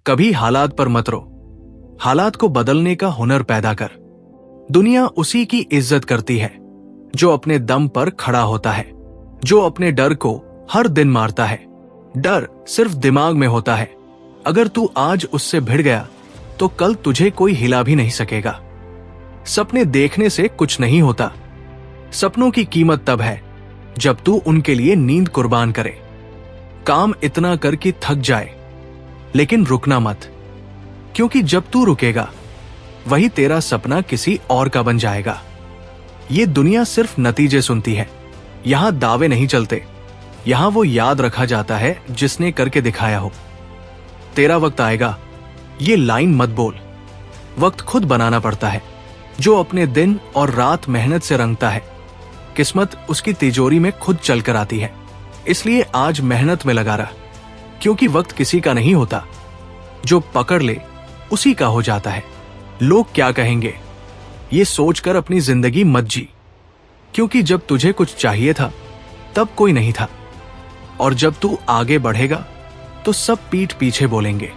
कभी हालात पर मत रो, हालात को बदलने का हुनर पैदा कर। दुनिया उसी की इज्जत करती है जो अपने दम पर खड़ा होता है, जो अपने डर को हर दिन मारता है। डर सिर्फ दिमाग में होता है, अगर तू आज उससे भिड़ गया तो कल तुझे कोई हिला भी नहीं सकेगा। सपने देखने से कुछ नहीं होता, सपनों की कीमत तब है जब तू उनके लिए नींद कुर्बान करे। काम इतना कर कि थक जाए, लेकिन रुकना मत, क्योंकि जब तू रुकेगा वही तेरा सपना किसी और का बन जाएगा। ये दुनिया सिर्फ नतीजे सुनती है, यहां दावे नहीं चलते, यहां वो याद रखा जाता है जिसने करके दिखाया हो। तेरा वक्त आएगा, ये लाइन मत बोल। वक्त खुद बनाना पड़ता है, जो अपने दिन और रात मेहनत से रंगता है, किस्मत उसकी तिजोरी में खुद चलकर आती है। इसलिए आज मेहनत में लगा रहा, क्योंकि वक्त किसी का नहीं होता, जो पकड़ ले उसी का हो जाता है। लोग क्या कहेंगे ये सोचकर अपनी जिंदगी मत जी, क्योंकि जब तुझे कुछ चाहिए था तब कोई नहीं था, और जब तू आगे बढ़ेगा तो सब पीठ पीछे बोलेंगे।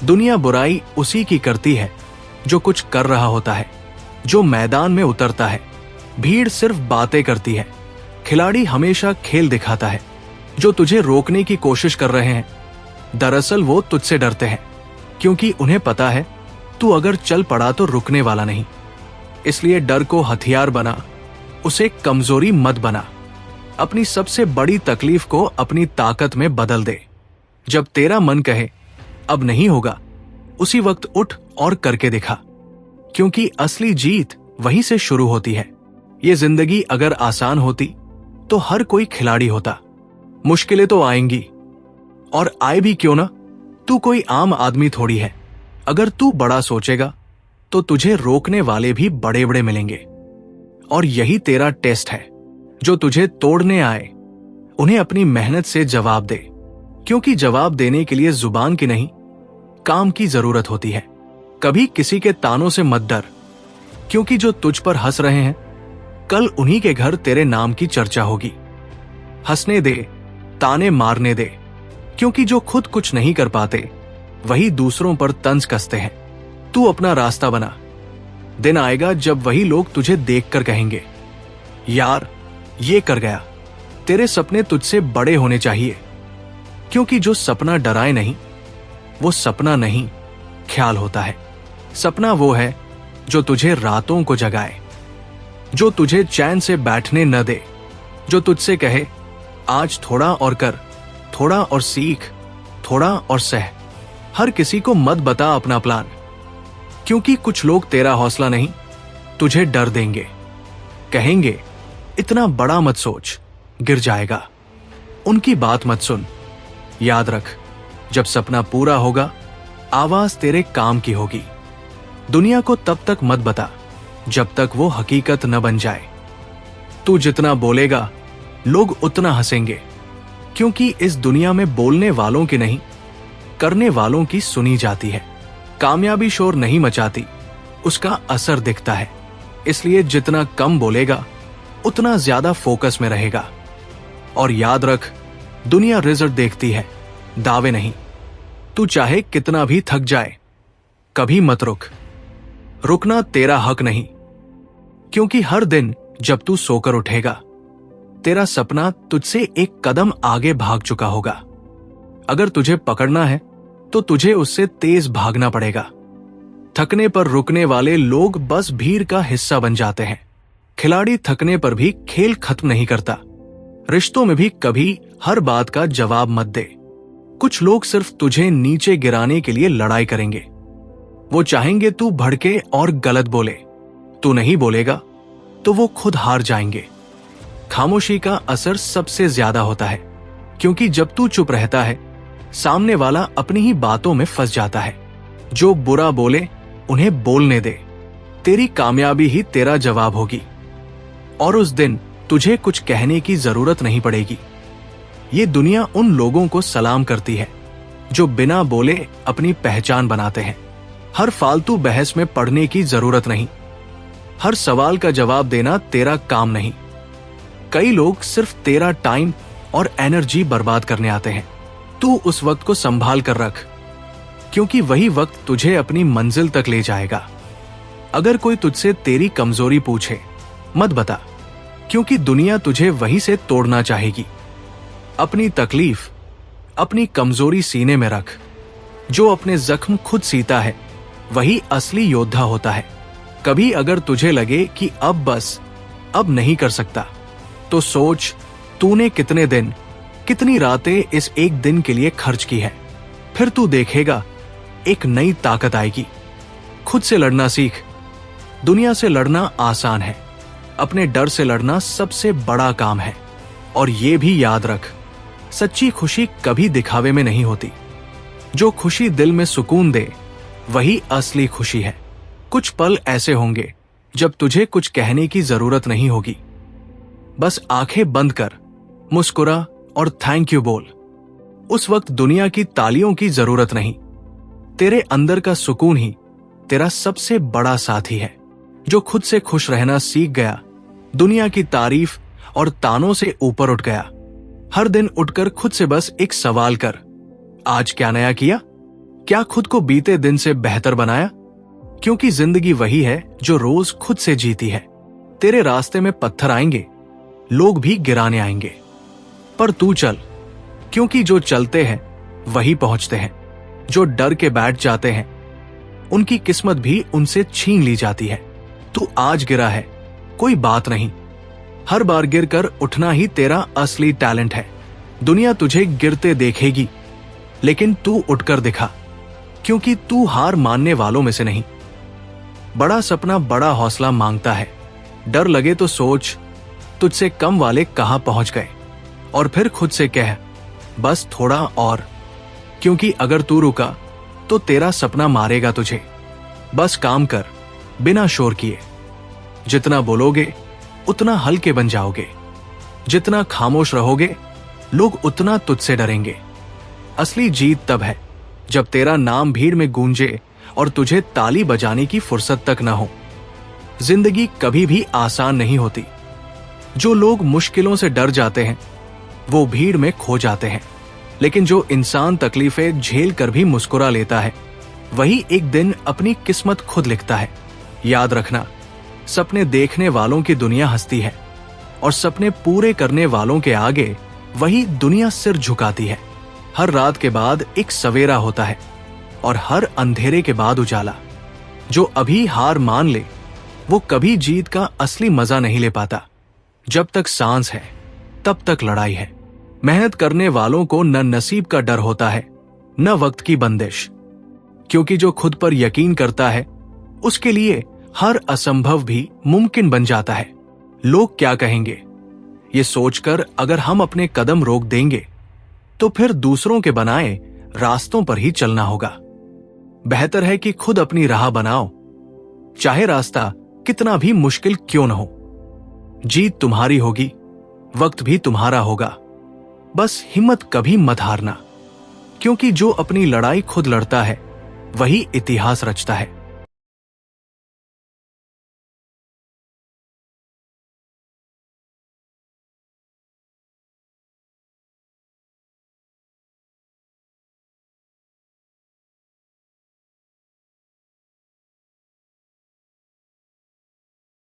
दुनिया बुराई उसी की करती है जो कुछ कर रहा होता है, जो मैदान में उतरता है। भीड़ सिर्फ बातें करती है, खिलाड़ी हमेशा खेल दिखाता है। जो तुझे रोकने की कोशिश कर रहे हैं, दरअसल वो तुझसे डरते हैं, क्योंकि उन्हें पता है तू अगर चल पड़ा तो रुकने वाला नहीं। इसलिए डर को हथियार बना, उसे कमजोरी मत बना। अपनी सबसे बड़ी तकलीफ को अपनी ताकत में बदल दे। जब तेरा मन कहे अब नहीं होगा, उसी वक्त उठ और करके दिखा, क्योंकि असली जीत वहीं से शुरू होती है। ये जिंदगी अगर आसान होती तो हर कोई खिलाड़ी होता। मुश्किलें तो आएंगी, और आए भी क्यों ना, तू कोई आम आदमी थोड़ी है। अगर तू बड़ा सोचेगा तो तुझे रोकने वाले भी बड़े बड़े मिलेंगे। और यही तेरा टेस्ट है। जो तुझे तोड़ने आए उन्हें अपनी मेहनत से जवाब दे, क्योंकि जवाब देने के लिए जुबान की नहीं, काम की जरूरत होती है। कभी किसी के तानों से मत डर, क्योंकि जो तुझ पर हंस रहे हैं कल उन्हीं के घर तेरे नाम की चर्चा होगी। हंसने दे, ताने मारने दे, क्योंकि जो खुद कुछ नहीं कर पाते वही दूसरों पर तंज कसते हैं। तू अपना रास्ता बना, दिन आएगा जब वही लोग तुझे देखकर कहेंगे यार ये कर गया। तेरे सपने तुझसे बड़े होने चाहिए, क्योंकि जो सपना डराए नहीं वो सपना नहीं, ख्याल होता है। सपना वो है जो तुझे रातों को जगाए, जो तुझे चैन से बैठने न दे, जो तुझसे कहे आज थोड़ा और कर, थोड़ा और सीख, थोड़ा और सह। हर किसी को मत बता अपना प्लान, क्योंकि कुछ लोग तेरा हौसला नहीं तुझे डर देंगे। कहेंगे इतना बड़ा मत सोच, गिर जाएगा। उनकी बात मत सुन। याद रख, जब सपना पूरा होगा आवाज तेरे काम की होगी। दुनिया को तब तक मत बता जब तक वो हकीकत न बन जाए। तू जितना बोलेगा लोग उतना हंसेंगे, क्योंकि इस दुनिया में बोलने वालों की नहीं, करने वालों की सुनी जाती है। कामयाबी शोर नहीं मचाती, उसका असर दिखता है। इसलिए जितना कम बोलेगा उतना ज्यादा फोकस में रहेगा। और याद रख, दुनिया रिजल्ट देखती है, दावे नहीं। तू चाहे कितना भी थक जाए, कभी मत रुक। रुकना तेरा हक नहीं, क्योंकि हर दिन जब तू सोकर उठेगा तेरा सपना तुझसे एक कदम आगे भाग चुका होगा। अगर तुझे पकड़ना है तो तुझे उससे तेज भागना पड़ेगा। थकने पर रुकने वाले लोग बस भीड़ का हिस्सा बन जाते हैं। खिलाड़ी थकने पर भी खेल खत्म नहीं करता। रिश्तों में भी कभी हर बात का जवाब मत दे। कुछ लोग सिर्फ तुझे नीचे गिराने के लिए लड़ाई करेंगे। वो चाहेंगे तू भड़के और गलत बोले। तू नहीं बोलेगा तो वो खुद हार जाएंगे। खामोशी का असर सबसे ज्यादा होता है, क्योंकि जब तू चुप रहता है सामने वाला अपनी ही बातों में फंस जाता है। जो बुरा बोले उन्हें बोलने दे, तेरी कामयाबी ही तेरा जवाब होगी, और उस दिन तुझे कुछ कहने की जरूरत नहीं पड़ेगी। ये दुनिया उन लोगों को सलाम करती है जो बिना बोले अपनी पहचान बनाते हैं। हर फालतू बहस में पड़ने की जरूरत नहीं, हर सवाल का जवाब देना तेरा काम नहीं। कई लोग सिर्फ तेरा टाइम और एनर्जी बर्बाद करने आते हैं। तू उस वक्त को संभाल कर रख, क्योंकि वही वक्त तुझे अपनी मंजिल तक ले जाएगा। अगर कोई तुझसे तेरी कमजोरी पूछे, मत बता, क्योंकि दुनिया तुझे वहीं से तोड़ना चाहेगी। अपनी तकलीफ, अपनी कमजोरी सीने में रख। जो अपने जख्म खुद सीता है वही असली योद्धा होता है। कभी अगर तुझे लगे कि अब नहीं कर सकता, तो सोच तूने कितने दिन, कितनी रातें इस एक दिन के लिए खर्च की है। फिर तू देखेगा एक नई ताकत आएगी। खुद से लड़ना सीख। दुनिया से लड़ना आसान है, अपने डर से लड़ना सबसे बड़ा काम है। और ये भी याद रख, सच्ची खुशी कभी दिखावे में नहीं होती। जो खुशी दिल में सुकून दे वही असली खुशी है। कुछ पल ऐसे होंगे जब तुझे कुछ कहने की जरूरत नहीं होगी। बस आंखें बंद कर, मुस्कुरा और थैंक यू बोल। उस वक्त दुनिया की तालियों की जरूरत नहीं, तेरे अंदर का सुकून ही तेरा सबसे बड़ा साथी है। जो खुद से खुश रहना सीख गया, दुनिया की तारीफ और तानों से ऊपर उठ गया। हर दिन उठकर खुद से बस एक सवाल कर, आज क्या नया किया? क्या खुद को बीते दिन से बेहतर बनाया? क्योंकि जिंदगी वही है जो रोज खुद से जीती है। तेरे रास्ते में पत्थर आएंगे, लोग भी गिराने आएंगे, पर तू चल, क्योंकि जो चलते हैं वही पहुंचते हैं। जो डर के बैठ जाते हैं उनकी किस्मत भी उनसे छीन ली जाती है। तू आज गिरा है, कोई बात नहीं, हर बार गिरकर उठना ही तेरा असली टैलेंट है। दुनिया तुझे गिरते देखेगी, लेकिन तू उठकर दिखा, क्योंकि तू हार मानने वालों में से नहीं। बड़ा सपना बड़ा हौसला मांगता है। डर लगे तो सोच, तुझसे कम वाले कहां पहुंच गए, और फिर खुद से कह, बस थोड़ा और। क्योंकि अगर तू रुका तो तेरा सपना मारेगा तुझे। बस काम कर, बिना शोर किए। जितना बोलोगे उतना हल्के बन जाओगे। जितना खामोश रहोगे लोग उतना तुझसे डरेंगे। असली जीत तब है जब तेरा नाम भीड़ में गूंजे और तुझे ताली बजाने की फुर्सत तक न हो। जिंदगी कभी भी आसान नहीं होती। जो लोग मुश्किलों से डर जाते हैं वो भीड़ में खो जाते हैं, लेकिन जो इंसान तकलीफें झेल कर भी मुस्कुरा लेता है वही एक दिन अपनी किस्मत खुद लिखता है। याद रखना, सपने देखने वालों की दुनिया हंसती है, और सपने पूरे करने वालों के आगे वही दुनिया सिर झुकाती है। हर रात के बाद एक सवेरा होता है, और हर अंधेरे के बाद उजाला। जो अभी हार मान ले वो कभी जीत का असली मजा नहीं ले पाता। जब तक सांस है तब तक लड़ाई है। मेहनत करने वालों को न नसीब का डर होता है न वक्त की बंदिश, क्योंकि जो खुद पर यकीन करता है उसके लिए हर असंभव भी मुमकिन बन जाता है। लोग क्या कहेंगे, ये सोचकर अगर हम अपने कदम रोक देंगे तो फिर दूसरों के बनाए रास्तों पर ही चलना होगा। बेहतर है कि खुद अपनी राह बनाओ, चाहे रास्ता कितना भी मुश्किल क्यों न हो। जीत तुम्हारी होगी, वक्त भी तुम्हारा होगा। बस हिम्मत कभी मत हारना, क्योंकि जो अपनी लड़ाई खुद लड़ता है वही इतिहास रचता है।